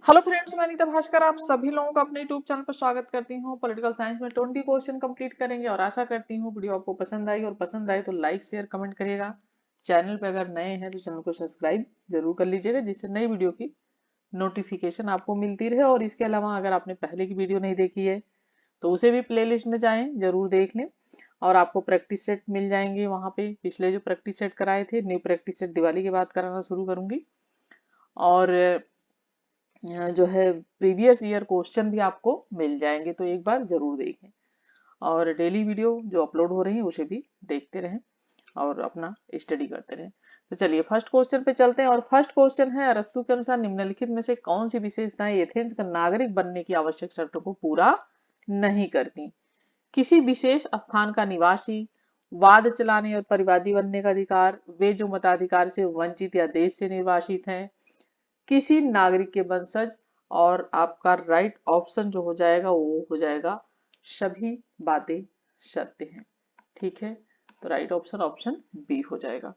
Hello friends, मैं अनीता भास्कर आप सभी लोगों का अपने यूट्यूब चैनल पर स्वागत करती हूँ। पॉलिटिकल साइंस में 20 क्वेश्चन कंप्लीट करेंगे और आशा करती हूँ वीडियो आपको पसंद आई, और पसंद आए तो लाइक शेयर कमेंट करिएगा। चैनल पे अगर नए हैं तो चैनल को सब्सक्राइब जरूर कर लीजिएगा, जिससे नई वीडियो की नोटिफिकेशन आपको मिलती रहे। और इसके अलावा अगर आपने पहले की वीडियो नहीं देखी है तो उसे भी प्ले में जाएं, जरूर देख लें। और आपको प्रैक्टिस सेट मिल जाएंगे वहां पे। पिछले जो प्रैक्टिस सेट कराए थे, न्यू प्रैक्टिस सेट दिवाली के बाद कराना शुरू करूंगी। और जो है प्रीवियस ईयर क्वेश्चन भी आपको मिल जाएंगे, तो एक बार जरूर देखें। और डेली वीडियो जो अपलोड हो रही है उसे भी देखते रहें और अपना स्टडी करते रहें। तो चलिए फर्स्ट क्वेश्चन पे चलते हैं। और फर्स्ट क्वेश्चन है, अरस्तु के अनुसार निम्नलिखित में से कौन सी विशेषताएं एथेंस का नागरिक बनने की आवश्यक शर्तों को पूरा नहीं करती? किसी विशेष स्थान का निवासी, वाद चलाने और परिवादी बनने का अधिकार, वे जो मताधिकार से वंचित या देश से निर्वासित हैं, किसी नागरिक के वंशज। और आपका राइट ऑप्शन जो हो जाएगा वो हो जाएगा सभी बातें सत्य हैं। ठीक है, तो राइट ऑप्शन ऑप्शन बी हो जाएगा।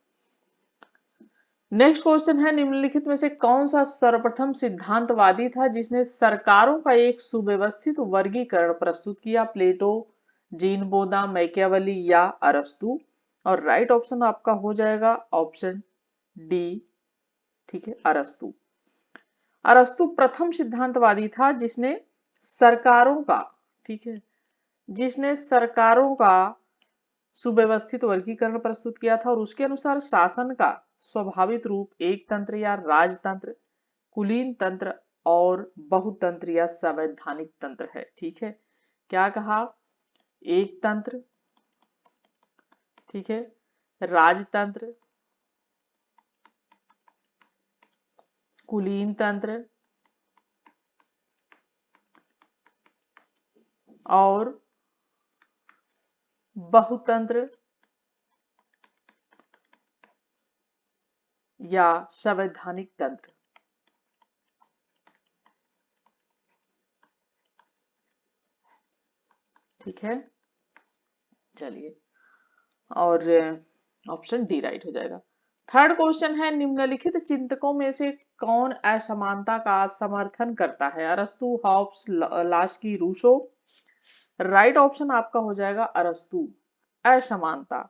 नेक्स्ट क्वेश्चन है, निम्नलिखित में से कौन सा सर्वप्रथम सिद्धांतवादी था जिसने सरकारों का एक सुव्यवस्थित वर्गीकरण प्रस्तुत किया? प्लेटो, जीन बोदा, मैकियावेली या अरस्तु? और राइट ऑप्शन आपका हो जाएगा ऑप्शन डी। ठीक है, अरस्तु। अरस्तु प्रथम सिद्धांतवादी था जिसने सरकारों का, ठीक है, जिसने सरकारों का सुव्यवस्थित वर्गीकरण प्रस्तुत किया था। और उसके अनुसार शासन का स्वाभाविक रूप एक तंत्र या राजतंत्र, कुलीन तंत्र और बहुतंत्र या संवैधानिक तंत्र है। ठीक है, क्या कहा? एक तंत्र, ठीक है, राजतंत्र, कुलीन तंत्र और बहुतंत्र या संवैधानिक तंत्र। ठीक है, चलिए, और ऑप्शन डी राइट हो जाएगा। थर्ड क्वेश्चन है, निम्नलिखित चिंतकों में से कौन असमानता का समर्थन करता है? अरस्तु, Hobbes, Laski, Rousseau? Right option आपका हो जाएगा अरस्तु, असमानता।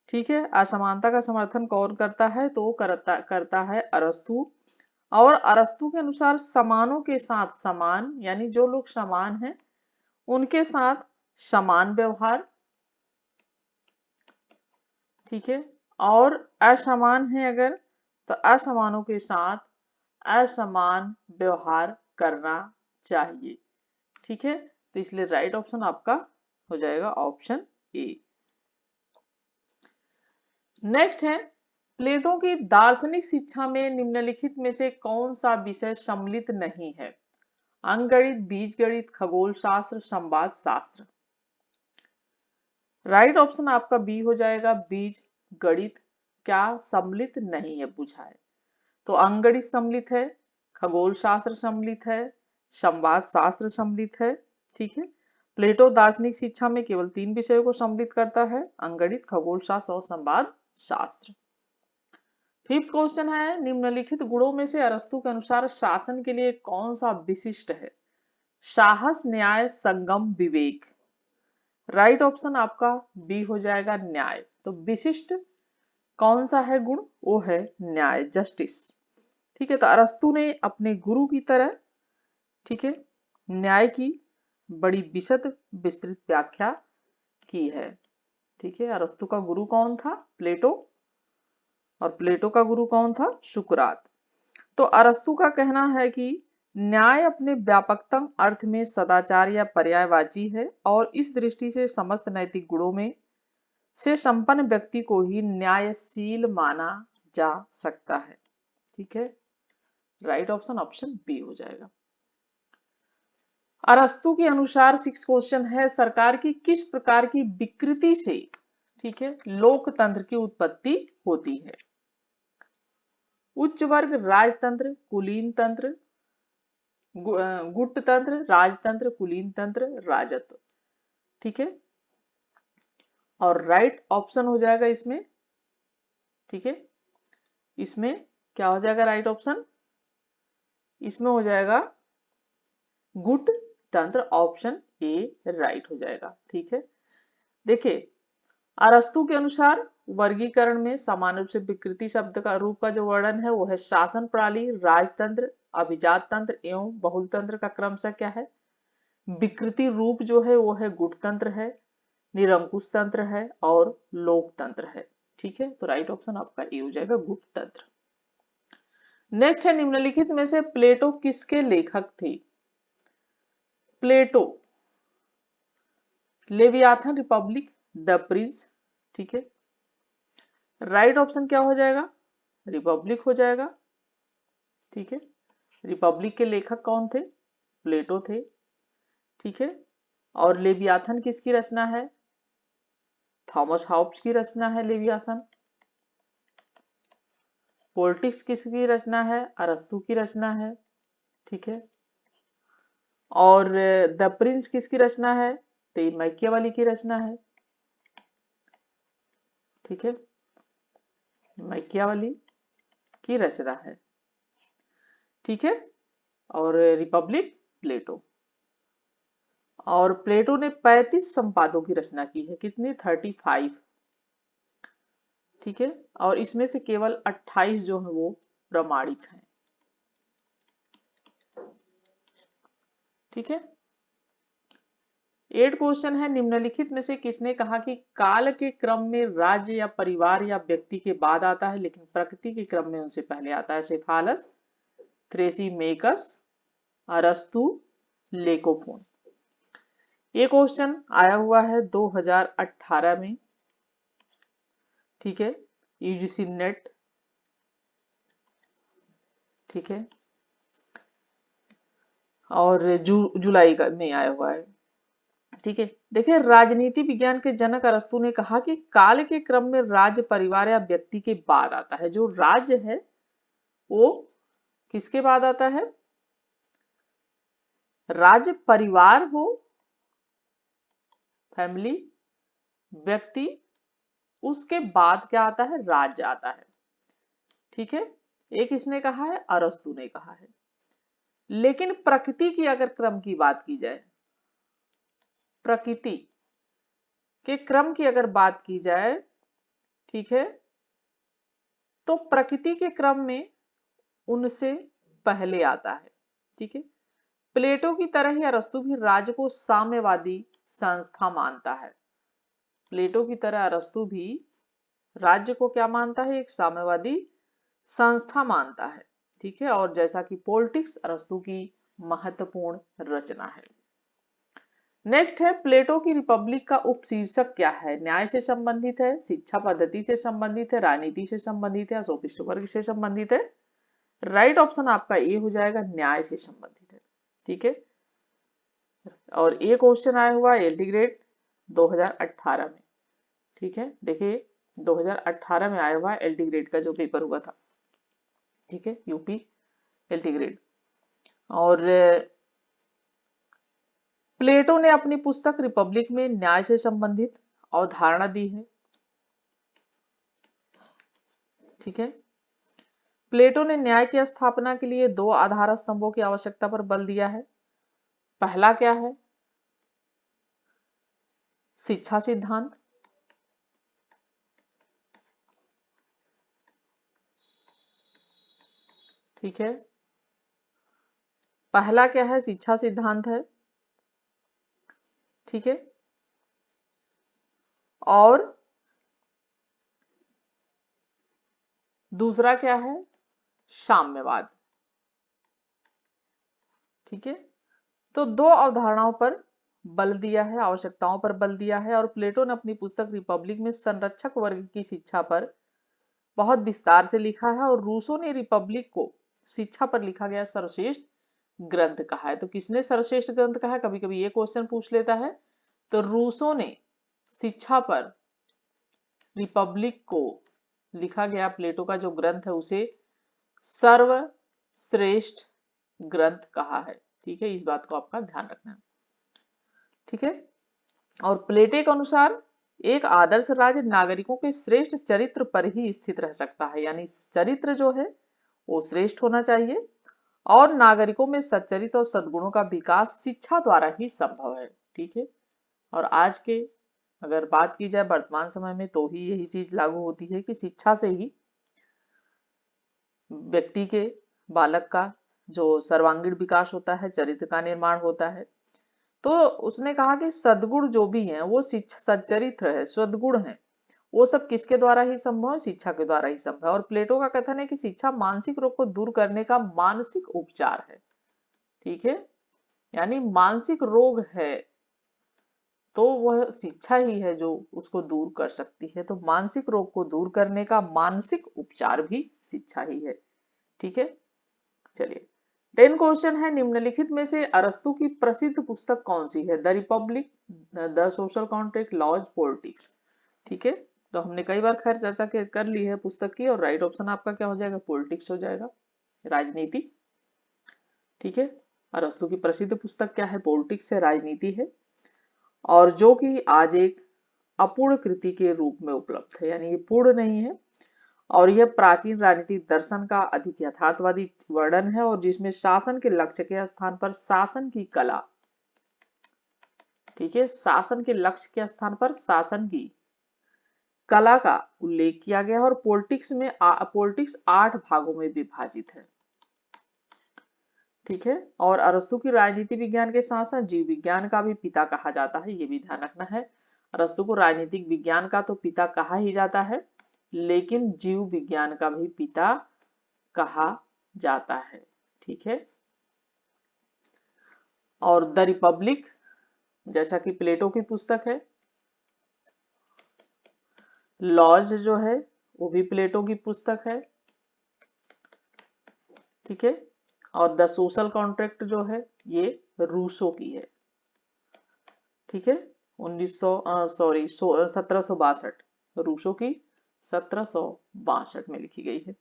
ठीक है, असमानता का समर्थन कौन करता है? तो वो करता है अरस्तु। और अरस्तु के अनुसार समानों के साथ समान, यानी जो लोग समान हैं उनके साथ समान व्यवहार, ठीक है, और असमान है अगर, तो असमानों के साथ असमान व्यवहार करना चाहिए। ठीक है, तो इसलिए राइट ऑप्शन आपका हो जाएगा ऑप्शन ए। नेक्स्ट है, प्लेटो की दार्शनिक शिक्षा में निम्नलिखित में से कौन सा विषय सम्मिलित नहीं है? अंकगणित, बीजगणित, खगोल शास्त्र, संवाद शास्त्र? राइट ऑप्शन आपका बी हो जाएगा, बीज गणित क्या सम्मिलित नहीं है पूछा है। तो अंकगणित सम्मिलित है, खगोल शास्त्र सम्मिलित है, संवाद शास्त्र सम्मिलित है। ठीक है, प्लेटो दार्शनिक शिक्षा में केवल 3 विषयों को सम्मिलित करता है, अंकगणित, खगोल शास्त्र और संवाद शास्त्र। फिफ्थ क्वेश्चन है, निम्नलिखित गुणों में से अरस्तु के अनुसार शासन के लिए कौन सा विशिष्ट है? साहस, न्याय, संगम, विवेक? राइट ऑप्शन आपका बी हो जाएगा, न्याय। तो विशिष्ट कौन सा है गुण? वो है न्याय, जस्टिस। ठीक है, तो अरस्तु ने अपने गुरु की तरह, ठीक है, न्याय की बड़ी विशद विस्तृत व्याख्या की है। ठीक है, अरस्तु का गुरु कौन था? प्लेटो। और प्लेटो का गुरु कौन था? सुकरात। तो अरस्तु का कहना है कि न्याय अपने व्यापकतम अर्थ में सदाचार या पर्यायवाची है, और इस दृष्टि से समस्त नैतिक गुणों में से संपन्न व्यक्ति को ही न्यायशील माना जा सकता है। ठीक है, राइट ऑप्शन ऑप्शन बी हो जाएगा। अरस्तु के अनुसार सिक्स क्वेश्चन है, सरकार की किस प्रकार की विकृति से, ठीक है, लोकतंत्र की उत्पत्ति होती है? उच्च वर्ग, राजतंत्र, कुलीन तंत्र, गुट तंत्र, राजतंत्र, कुलीन तंत्र, राजत्व? ठीक है, और राइट ऑप्शन हो जाएगा इसमें, ठीक है, इसमें क्या हो जाएगा राइट ऑप्शन? इसमें हो जाएगा गुट तंत्र, ऑप्शन ए राइट हो जाएगा। ठीक है, देखिए अरस्तु के अनुसार वर्गीकरण में समान रूप से विकृति शब्द का रूप का जो वर्णन है वो है शासन प्रणाली, राजतंत्र, अभिजात तंत्र एवं बहुल तंत्र का क्रमशः क्या है। विकृति रूप जो है वो है गुटतंत्र है, निरंकुश तंत्र है और लोकतंत्र है। ठीक है, तो राइट ऑप्शन आपका ए हो जाएगा गुटतंत्र। नेक्स्ट है निम्नलिखित में से प्लेटो किसके लेखक थे। प्लेटो लेवियाथन, रिपब्लिक, द प्रिंस। ठीक है, राइट ऑप्शन क्या हो जाएगा, रिपब्लिक हो जाएगा। ठीक है, रिपब्लिक के लेखक कौन थे, प्लेटो थे। ठीक है, और लेवियाथन किसकी रचना है, थॉमस हॉब्स की रचना है लेवियाथन। पॉलिटिक्स किसकी रचना है, अरस्तु की रचना है। ठीक है, और द प्रिंस किसकी रचना है, तो मैकियावेली की रचना है। ठीक है, मैकियावेली की रचना है। ठीक है, और रिपब्लिक प्लेटो। और प्लेटो ने 35 संपादों की रचना की है, कितनी, 35। ठीक है, और इसमें से केवल 28 जो है वो प्रमाणिक हैं। ठीक है, 8 क्वेश्चन है, निम्नलिखित में से किसने कहा कि काल के क्रम में राज्य या परिवार या व्यक्ति के बाद आता है लेकिन प्रकृति के क्रम में उनसे पहले आता है। सेफालस, थ्रेसीमेकस, अरस्तु, लेकोफोन। ये क्वेश्चन आया हुआ है 2018 में। ठीक है, यूजीसी नेट। ठीक है, और जुलाई का में आया हुआ है। ठीक है, देखिए राजनीति विज्ञान के जनक अरस्तु ने कहा कि काल के क्रम में राज्य परिवार या व्यक्ति के बाद आता है। जो राज्य है वो किसके बाद आता है, राज्य परिवार हो, फैमिली, व्यक्ति, उसके बाद क्या आता है, राज्य आता है। ठीक है, एक इसने कहा है, अरस्तु ने कहा है। लेकिन प्रकृति की अगर क्रम की बात की जाए, प्रकृति के क्रम की अगर बात की जाए, ठीक है, तो प्रकृति के क्रम में उनसे पहले आता है। ठीक है, प्लेटो की तरह ही अरस्तु भी राज्य को साम्यवादी संस्था मानता है। प्लेटो की तरह अरस्तु भी राज्य को क्या मानता है, एक साम्यवादी संस्था मानता है। ठीक है, और जैसा कि पॉलिटिक्स अरस्तु की महत्वपूर्ण रचना है। नेक्स्ट है, प्लेटो की रिपब्लिक का उपशीर्षक क्या है। न्याय से संबंधित है, शिक्षा पद्धति से संबंधित है, राजनीति से संबंधित है या सोफिस्ट वर्ग से संबंधित है। राइट ऑप्शन आपका ए हो जाएगा, न्याय से संबंधित है। ठीक है, और ये क्वेश्चन आया हुआ है एलटी ग्रेड 2018 में। ठीक है, देखिए 2018 में आया हुआ एलटी ग्रेड का जो पेपर हुआ था। ठीक है, यूपी एलटी ग्रेड। और प्लेटो ने अपनी पुस्तक रिपब्लिक में न्याय से संबंधित अवधारणा दी है। ठीक है, प्लेटो ने न्याय की स्थापना के लिए 2 आधार स्तंभों की आवश्यकता पर बल दिया है। पहला क्या है, शिक्षा सिद्धांत। ठीक है, पहला क्या है, शिक्षा सिद्धांत है। ठीक है, और दूसरा क्या है, साम्यवाद। ठीक है, तो 2 अवधारणाओं पर बल दिया है, आवश्यकताओं पर बल दिया है। और प्लेटो ने अपनी पुस्तक रिपब्लिक में संरक्षक वर्ग की शिक्षा पर बहुत विस्तार से लिखा है। और रूसो ने रिपब्लिक को शिक्षा पर लिखा गया सर्वश्रेष्ठ ग्रंथ कहा है। तो किसने सर्वश्रेष्ठ ग्रंथ कहा है, कभी कभी ये क्वेश्चन पूछ लेता है। तो रूसो ने शिक्षा पर रिपब्लिक को लिखा गया प्लेटो का जो ग्रंथ है उसे सर्वश्रेष्ठ ग्रंथ कहा है। ठीक है, इस बात को आपका ध्यान रखना है। ठीक है, और प्लेटो के अनुसार एक आदर्श राज्य नागरिकों के श्रेष्ठ चरित्र पर ही स्थित रह सकता है। यानी चरित्र जो है वो श्रेष्ठ होना चाहिए और नागरिकों में सच्चरित्र और सद्गुणों का विकास शिक्षा द्वारा ही संभव है। ठीक है, और आज के अगर बात की जाए वर्तमान समय में तो ही यही चीज लागू होती है कि शिक्षा से ही व्यक्ति के, बालक का जो सर्वांगीण विकास होता है, चरित्र का निर्माण होता है। तो उसने कहा कि सद्गुण जो भी है वो सच्चरित्र है, सद्गुण है, वो सब किसके द्वारा ही संभव है? शिक्षा के द्वारा ही संभव है। और प्लेटो का कथन है कि शिक्षा मानसिक रोग को दूर करने का मानसिक उपचार है। ठीक है, यानी मानसिक रोग है तो वह शिक्षा ही है जो उसको दूर कर सकती है। तो मानसिक रोग को दूर करने का मानसिक उपचार भी शिक्षा ही है। ठीक है, चलिए 10 क्वेश्चन है, निम्नलिखित में से अरस्तु की प्रसिद्ध पुस्तक कौन सी है? The Republic, the Social Contract, Laws, Politics. ठीक है, तो हमने कई बार खैर चर्चा कर ली है पुस्तक की, और राइट ऑप्शन आपका क्या हो जाएगा? पॉलिटिक्स हो जाएगा, राजनीति। ठीक है, अरस्तु की प्रसिद्ध पुस्तक क्या है? पॉलिटिक्स है, राजनीति है, और जो कि आज एक अपूर्ण कृति के रूप में उपलब्ध है, यानी ये पूर्ण नहीं है। और यह प्राचीन राजनीतिक दर्शन का अधिक यथार्थवादी वर्णन है, और जिसमें शासन के लक्ष्य के स्थान पर शासन की कला, ठीक है, शासन के लक्ष्य के स्थान पर शासन की कला का उल्लेख किया गया है। और पॉलिटिक्स 8 भागों में विभाजित है। ठीक है, और अरस्तु की राजनीति विज्ञान के साथ साथ जीव विज्ञान का भी पिता कहा जाता है, ये भी ध्यान रखना है। अरस्तु को राजनीतिक विज्ञान का तो पिता कहा ही जाता है, लेकिन जीव विज्ञान का भी पिता कहा जाता है। ठीक है, और द रिपब्लिक जैसा कि प्लेटो की पुस्तक है, लॉज जो है वो भी प्लेटो की पुस्तक है। ठीक है, और द सोशल कॉन्ट्रैक्ट जो है ये रूसो की है। ठीक है, 1762, रूसो की 1762 में लिखी गई है।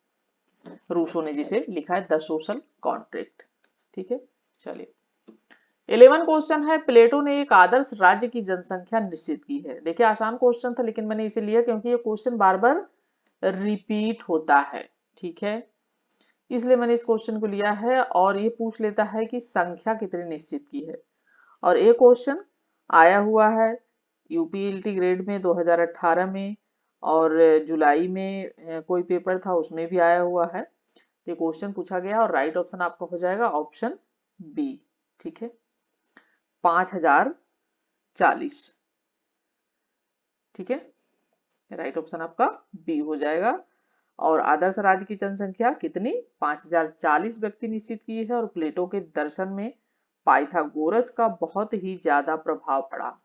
रूसो ने जिसे लिखा है द सोशल कॉन्ट्रैक्ट। ठीक है, चलिए 11 क्वेश्चन है, प्लेटो ने एक आदर्श राज्य की जनसंख्या निश्चित की है। देखिए आसान क्वेश्चन था, लेकिन मैंने इसे लिया क्योंकि ये क्वेश्चन बार बार रिपीट होता है। ठीक है, इसलिए मैंने इस क्वेश्चन को लिया है, और ये पूछ लेता है कि संख्या कितनी निश्चित की है। और एक क्वेश्चन आया हुआ है यूपीएलटी ग्रेड में 2018 में, और जुलाई में कोई पेपर था उसमें भी आया हुआ है। ये क्वेश्चन पूछा गया, और राइट ऑप्शन आपका हो जाएगा ऑप्शन बी। ठीक है, 5040। ठीक है, राइट ऑप्शन आपका बी हो जाएगा। और आदर्श राज्य की जनसंख्या कितनी? 5040 व्यक्ति निश्चित की है। और प्लेटो के दर्शन में पाइथागोरस का बहुत ही ज्यादा प्रभाव पड़ा।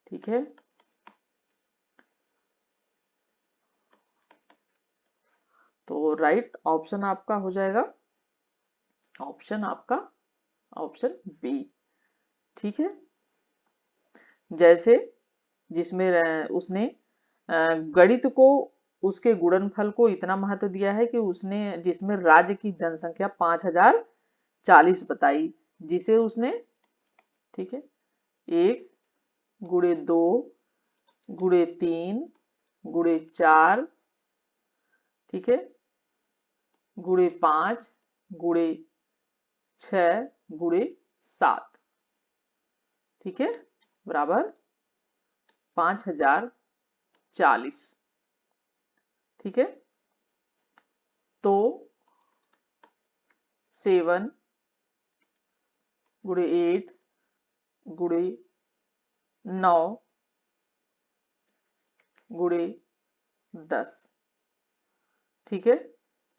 ठीक है, तो राइट ऑप्शन आपका हो जाएगा ऑप्शन आपका ऑप्शन बी। ठीक है, जैसे जिसमें उसने गणित को, उसके गुणनफल को इतना महत्व दिया है कि उसने जिसमें राज्य की जनसंख्या 5040 बताई, जिसे उसने, ठीक है, 1 गुणे 2 गुणे 3 गुणे 4, ठीक है, गुणे 5 गुणे 6 गुणे 7, ठीक है, बराबर 5040। ठीक है, तो 7 गुणे 8 गुणे 9 गुणे 10। ठीक है,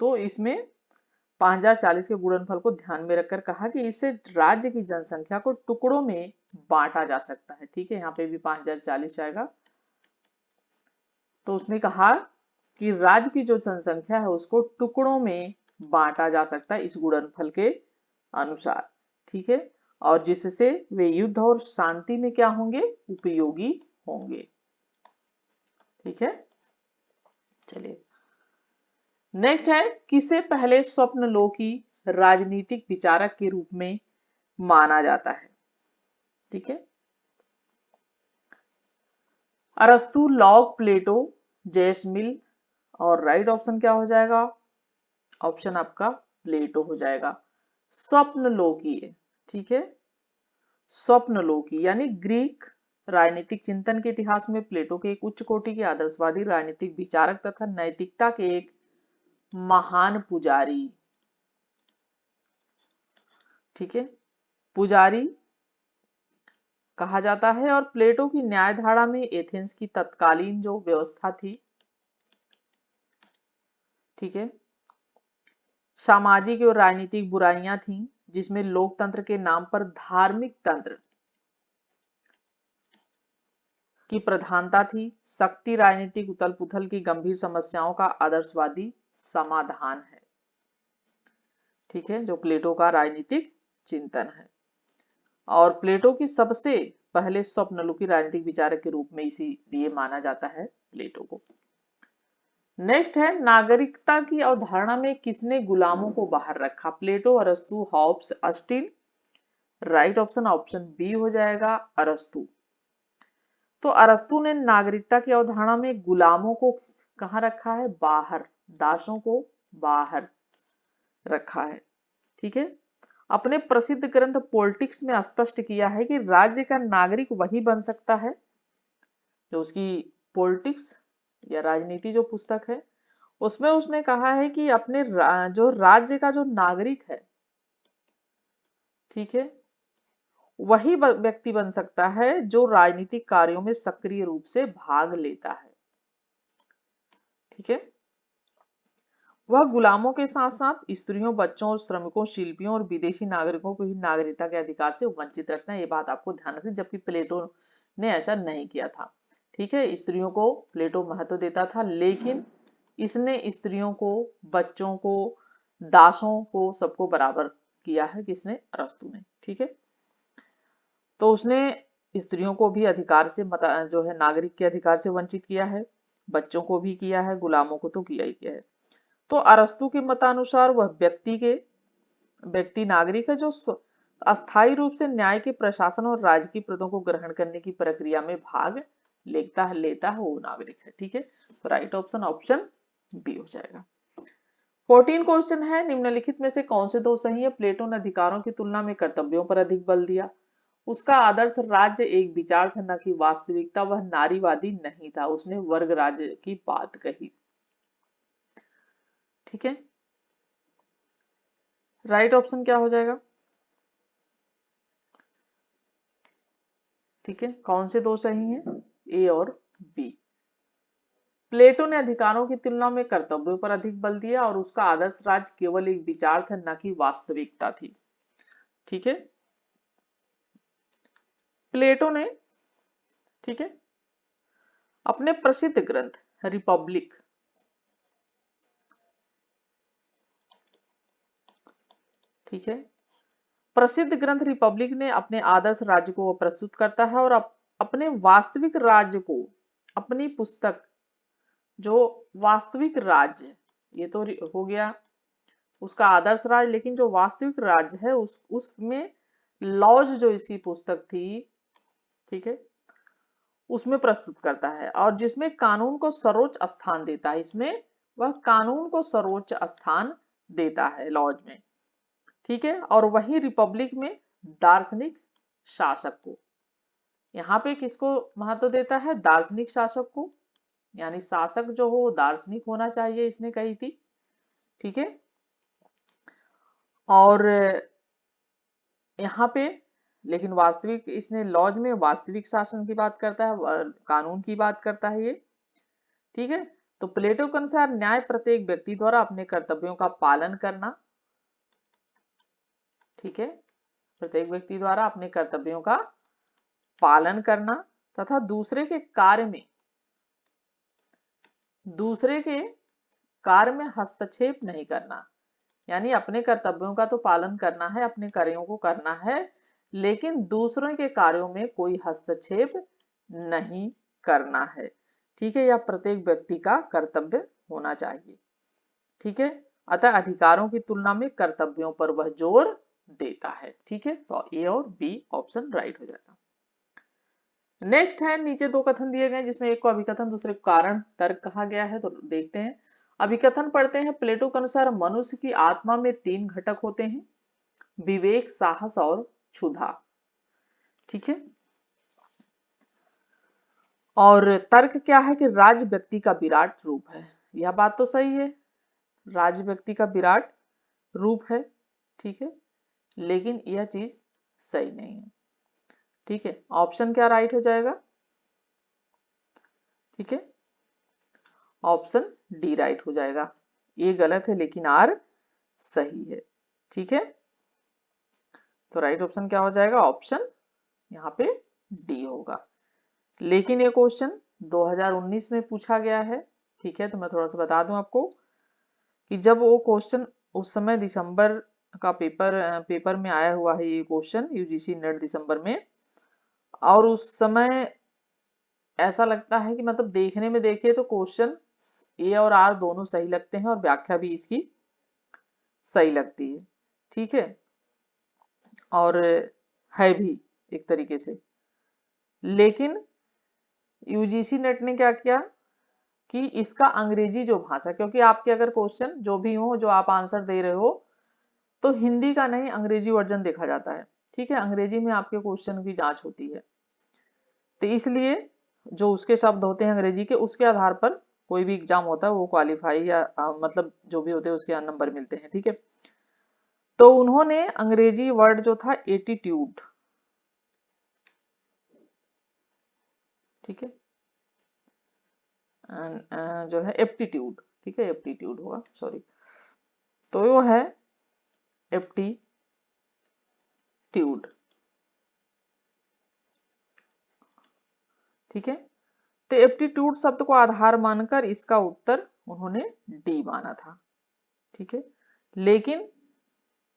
तो इसमें 5040 के गुणनफल को ध्यान में रखकर कहा कि इससे राज्य की जनसंख्या को टुकड़ों में बांटा जा सकता है। ठीक है, यहाँ पे भी 5040 आएगा। तो उसने कहा कि राज्य की जो जनसंख्या है उसको टुकड़ों में बांटा जा सकता है इस गुणनफल के अनुसार। ठीक है, और जिससे वे युद्ध और शांति में क्या होंगे? उपयोगी होंगे। ठीक है, चलिए नेक्स्ट है, किसे पहले स्वप्नलोकी राजनीतिक विचारक के रूप में माना जाता है? ठीक है, अरस्तु, लॉक, प्लेटो, जेसमिल। और राइट ऑप्शन क्या हो जाएगा? ऑप्शन आपका प्लेटो हो जाएगा। स्वप्नलोकीय, ठीक है, स्वप्नलोकी यानी ग्रीक राजनीतिक चिंतन के इतिहास में प्लेटो के एक उच्च कोटि के आदर्शवादी राजनीतिक विचारक तथा नैतिकता के एक महान पुजारी, ठीक है, पुजारी कहा जाता है। और प्लेटो की न्यायधारा में एथेंस की तत्कालीन जो व्यवस्था थी, ठीक है, सामाजिक और राजनीतिक बुराइयां थीं, जिसमें लोकतंत्र के नाम पर धार्मिक तंत्र की प्रधानता थी। शक्ति राजनीतिक उथल पुथल की गंभीर समस्याओं का आदर्शवादी समाधान है, ठीक है, जो प्लेटो का राजनीतिक चिंतन है। और प्लेटो की सबसे पहले स्वप्नलोकी राजनीतिक विचारक के रूप में इसीलिए माना जाता है प्लेटो को। नेक्स्ट है नागरिकता की अवधारणा में किसने गुलामों को बाहर रखा? प्लेटो, अरस्तु, Hobbes, Austin. Right option option b हो जाएगा, अरस्तु। तो अरस्तु ने नागरिकता की अवधारणा में गुलामों को कहां रखा है? बाहर, दासों को बाहर रखा है, ठीक है। अपने प्रसिद्ध ग्रंथ पॉलिटिक्स में स्पष्ट किया है कि राज्य का नागरिक वही बन सकता है, जो उसकी पॉलिटिक्स या राजनीति जो पुस्तक है उसमें उसने कहा है कि अपने जो राज्य का जो नागरिक है, ठीक है, वही व्यक्ति बन सकता है जो राजनीतिक कार्यों में सक्रिय रूप से भाग लेता है, ठीक है। वह गुलामों के साथ साथ स्त्रियों, बच्चों, श्रमिकों, शिल्पियों और विदेशी नागरिकों को भी नागरिकता के अधिकार से वंचित रखना है। ये बात आपको ध्यान रखनी, जबकि प्लेटो ने ऐसा नहीं किया था, ठीक है। स्त्रियों को प्लेटो महत्व देता था, लेकिन इसने स्त्रियों को, बच्चों को, दासों को सबको बराबर किया है। किसने? अरस्तु ने, ठीक है। तो उसने स्त्रियों को भी अधिकार से जो है नागरिक के अधिकार से वंचित किया है, बच्चों को भी किया है, गुलामों को तो किया ही किया है। तो अरस्तु के मतानुसार वह व्यक्ति नागरिक है जो अस्थायी रूप से न्याय के प्रशासन और राजकीय पदों को ग्रहण करने की प्रक्रिया में भाग लेता है वो नागरिक है, ठीक है। तो राइट ऑप्शन ऑप्शन बी हो जाएगा। 14 क्वेश्चन है, निम्नलिखित में से कौन से दो सही है? प्लेटो ने अधिकारों की तुलना में कर्तव्यों पर अधिक बल दिया। उसका आदर्श राज्य एक विचार था, न कि वास्तविकता। वह नारीवादी नहीं था, उसने वर्ग राज्य की बात कही, ठीक है। राइट ऑप्शन क्या हो जाएगा? ठीक है, कौन से दो सही हैं? ए और बी। प्लेटो ने अधिकारों की तुलना में कर्तव्यों पर अधिक बल दिया और उसका आदर्श राज्य केवल एक विचार था, न कि वास्तविकता थी, ठीक है। प्लेटो ने, ठीक है, अपने प्रसिद्ध ग्रंथ रिपब्लिक, ठीक है, प्रसिद्ध ग्रंथ रिपब्लिक ने अपने आदर्श राज्य को प्रस्तुत करता है और अपने वास्तविक राज्य को, अपनी पुस्तक जो वास्तविक राज्य, ये तो हो गया उसका आदर्श राज्य, लेकिन जो वास्तविक राज्य है उसमें लॉज जो इसकी पुस्तक थी, ठीक है, उसमें प्रस्तुत करता है और जिसमें कानून को सर्वोच्च स्थान देता है। इसमें वह कानून को सर्वोच्च स्थान देता है लॉज में, ठीक है। और वही रिपब्लिक में दार्शनिक शासक को, यहाँ पे किसको महत्व देता है? दार्शनिक शासक को, यानी शासक जो हो दार्शनिक होना चाहिए, इसने कही थी, ठीक है। और यहाँ पे लेकिन वास्तविक, इसने लॉज में वास्तविक शासन की बात करता है, कानून की बात करता है ये, ठीक है। तो प्लेटो के अनुसार न्याय प्रत्येक व्यक्ति द्वारा अपने कर्तव्यों का पालन करना, ठीक है, प्रत्येक व्यक्ति द्वारा अपने कर्तव्यों का पालन करना तथा दूसरे के कार्य में हस्तक्षेप नहीं करना। यानी अपने कर्तव्यों का तो पालन करना है, अपने कार्यों को करना है, लेकिन दूसरों के कार्यों में कोई हस्तक्षेप नहीं करना है, ठीक है। यह प्रत्येक व्यक्ति का कर्तव्य होना चाहिए, ठीक है। अतः अधिकारों की तुलना में कर्तव्यों पर वह जोर देता है, ठीक है। तो ए और बी ऑप्शन राइट हो जाएगा। नेक्स्ट है, नीचे दो कथन दिए गए जिसमें एक को अभिकथन, दूसरे को कारण तर्क कहा गया है। तो देखते हैं, अभिकथन पढ़ते हैं। प्लेटो के अनुसार मनुष्य की आत्मा में 3 घटक होते हैं, विवेक, साहस और क्षुधा। ठीक है। और तर्क क्या है कि राज व्यक्ति का विराट रूप है। यह बात तो सही है, राज व्यक्ति का विराट रूप है। ठीक है, लेकिन यह चीज सही नहीं है। ठीक है, ऑप्शन क्या राइट हो जाएगा? ठीक है, ऑप्शन डी राइट हो जाएगा। ये गलत है लेकिन आर सही है। ठीक है, तो राइट ऑप्शन क्या हो जाएगा? ऑप्शन यहाँ पे डी होगा। लेकिन ये क्वेश्चन 2019 में पूछा गया है। ठीक है, तो मैं थोड़ा सा बता दूं आपको कि जब वो क्वेश्चन उस समय दिसंबर का पेपर में आया हुआ है ये क्वेश्चन, यूजीसी नेट दिसंबर में, और उस समय ऐसा लगता है कि मतलब देखने में देखिए तो क्वेश्चन ए और आर दोनों सही लगते हैं और व्याख्या भी इसकी सही लगती है। ठीक है, और है भी एक तरीके से। लेकिन यूजीसी नेट ने क्या किया कि इसका अंग्रेजी जो भाषा, क्योंकि आपके अगर क्वेश्चन जो भी हो, जो आप आंसर दे रहे हो, तो हिंदी का नहीं अंग्रेजी वर्जन देखा जाता है। ठीक है, अंग्रेजी में आपके क्वेश्चन की जांच होती है, तो इसलिए जो उसके शब्द होते हैं अंग्रेजी के, उसके आधार पर कोई भी एग्जाम होता है वो क्वालिफाई या मतलब जो भी होते हैं उसके नंबर मिलते हैं। ठीक है, तो उन्होंने अंग्रेजी वर्ड जो था एटीट्यूड, ठीक है, जो है एप्टीट्यूड, ठीक है, एप्टीट्यूड होगा, सॉरी, तो वो है एप्टीट्यूड। ठीक है, तो एप्टीट्यूड शब्द को आधार मानकर इसका उत्तर उन्होंने डी माना था। ठीक है, लेकिन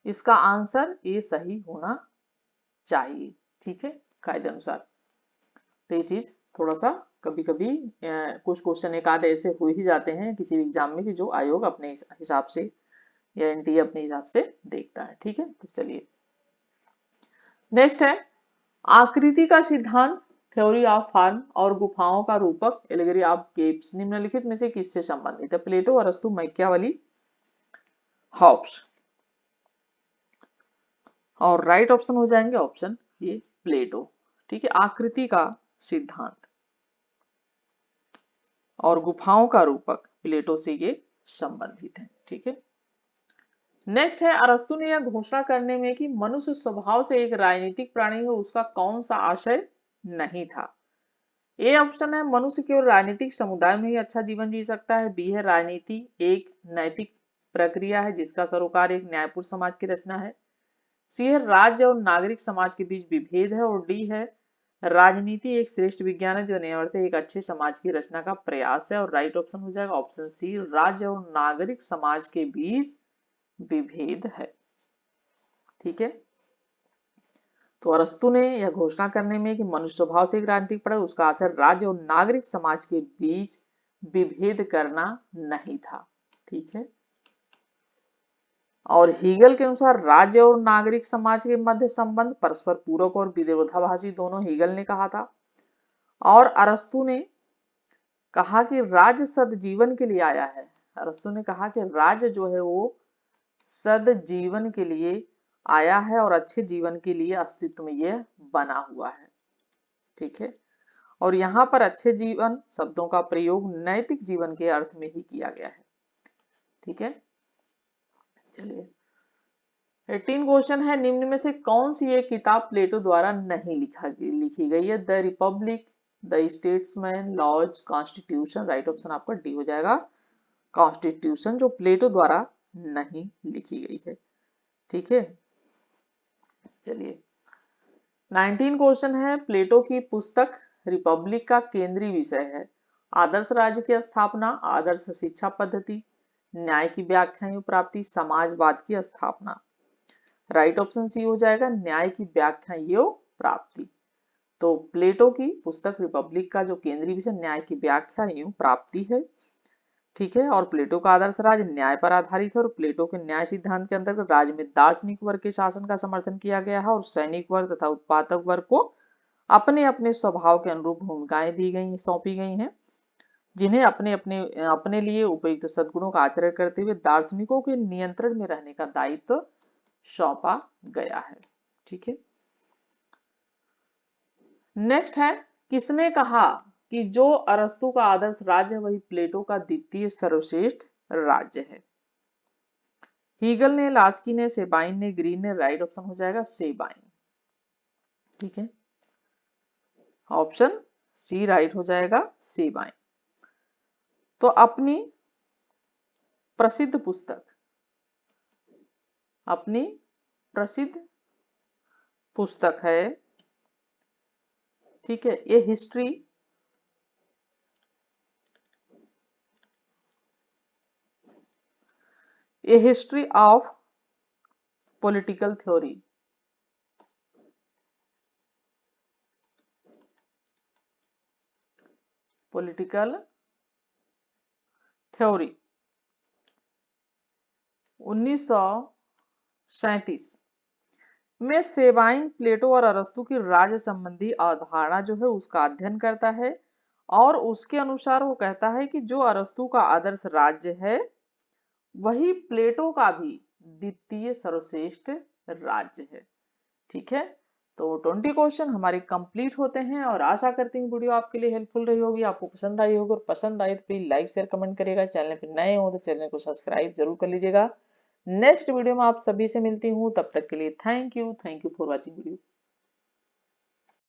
इसका आंसर ए सही होना चाहिए। ठीक है, कायदे अनुसार। तो ये चीज थोड़ा सा कभी कभी कुछ क्वेश्चन एक आधे ऐसे हो ही जाते हैं किसी भी एग्जाम में कि जो आयोग अपने हिसाब से या एनटीए अपने हिसाब से देखता है। ठीक है, तो चलिए नेक्स्ट है आकृति का सिद्धांत, थ्योरी ऑफ फॉर्म और गुफाओं का रूपक, एलिगरी ऑफ केव्स निम्नलिखित में से किससे संबंधित है? प्लेटो, अरस्तु, मैकियावेली, हॉब्स। और राइट ऑप्शन हो जाएंगे ऑप्शन ये प्लेटो। ठीक है, आकृति का सिद्धांत और गुफाओं का रूपक प्लेटो से ये संबंधित है। ठीक है, नेक्स्ट है अरस्तु ने यह घोषणा करने में कि मनुष्य स्वभाव से एक राजनीतिक प्राणी है, उसका कौन सा आशय नहीं था? ए ऑप्शन है मनुष्य केवल राजनीतिक समुदाय में ही अच्छा जीवन जी सकता है। बी है राजनीति एक नैतिक प्रक्रिया है जिसका सरोकार एक न्यायपूर्ण समाज की रचना है। सी है राज्य और नागरिक समाज के बीच विभेद है। और डी है राजनीति एक श्रेष्ठ विज्ञान है जो नियमित एक अच्छे समाज की रचना का प्रयास है। और राइट ऑप्शन हो जाएगा ऑप्शन सी, राज्य और नागरिक समाज के बीच विभेद है। ठीक है, तो अरस्तु ने यह घोषणा करने में कि मनुष्य स्वभाव से एक राजनीतिक प्राणी, उसका असर राज्य और नागरिक समाज के बीच विभेद करना नहीं था। ठीक है, और हीगल के अनुसार राज्य और नागरिक समाज के मध्य संबंध परस्पर पूरक और विरोधाभासी दोनों हीगल ने कहा था। और अरस्तु ने कहा कि राज्य सदजीवन के लिए आया है। अरस्तु ने कहा कि राज्य जो है वो सदजीवन के लिए आया है और अच्छे जीवन के लिए अस्तित्व में यह बना हुआ है। ठीक है, और यहाँ पर अच्छे जीवन शब्दों का प्रयोग नैतिक जीवन के अर्थ में ही किया गया है। ठीक है, चलिए 18 क्वेश्चन है, निम्न में से कौन सी एक किताब प्लेटो द्वारा नहीं लिखी गई है? The Republic, the Statesman, Laws, Constitution. Right option आपका डी हो जाएगा, कॉन्स्टिट्यूशन, जो प्लेटो द्वारा नहीं लिखी गई है। ठीक है, चलिए 19 क्वेश्चन है, प्लेटो की पुस्तक रिपब्लिक का केंद्रीय विषय है आदर्श राज्य की स्थापना, आदर्श शिक्षा पद्धति, न्याय की व्याख्या एवं प्राप्ति, समाजवाद की स्थापना। राइट ऑप्शन सी हो जाएगा, न्याय की व्याख्या एवं प्राप्ति। तो प्लेटो की पुस्तक रिपब्लिक का जो केंद्रीय विषय न्याय की व्याख्या एवं प्राप्ति है। ठीक है, और प्लेटो का आदर्श राज्य न्याय पर आधारित है और प्लेटो के न्याय सिद्धांत के अंतर्गत राज्य में दार्शनिक वर्ग के शासन का समर्थन किया गया है और सैनिक वर्ग तथा उत्पादक वर्ग को अपने अपने स्वभाव के अनुरूप भूमिकाएं दी गई, सौंपी गई हैं। जिन्हें अपने अपने अपने लिए उपयुक्त सद्गुणों का आचरण करते हुए दार्शनिकों के नियंत्रण में रहने का दायित्व सौंपा गया है। ठीक है, नेक्स्ट है, किसने कहा कि जो अरस्तु का आदर्श राज्य है वही प्लेटो का द्वितीय सर्वश्रेष्ठ राज्य है? हीगल ने, लास्की ने, सेबाइन ने, ग्रीन ने। राइट ऑप्शन हो जाएगा सेबाइन। ठीक है, ऑप्शन सी राइट हो जाएगा, सेबाइन। तो अपनी प्रसिद्ध पुस्तक, अपनी प्रसिद्ध पुस्तक है, ठीक है, ये history of political theory, political theory 1937 में सेबाइन प्लेटो और अरस्तु की राज्य संबंधी अवधारणा जो है उसका अध्ययन करता है, और उसके अनुसार वो कहता है कि जो अरस्तु का आदर्श राज्य है वही प्लेटो का भी द्वितीय सर्वश्रेष्ठ राज्य है। ठीक है, तो 20 क्वेश्चन हमारे कंप्लीट होते हैं, और आशा करती हूँ वीडियो आपके लिए हेल्पफुल रही होगी, आपको पसंद आई होगी, और पसंद आई तो प्लीज लाइक शेयर कमेंट करिएगा। चैनल पे नए हो तो चैनल को सब्सक्राइब जरूर कर लीजिएगा। नेक्स्ट वीडियो में आप सभी से मिलती हूँ, तब तक के लिए thank you for watching video.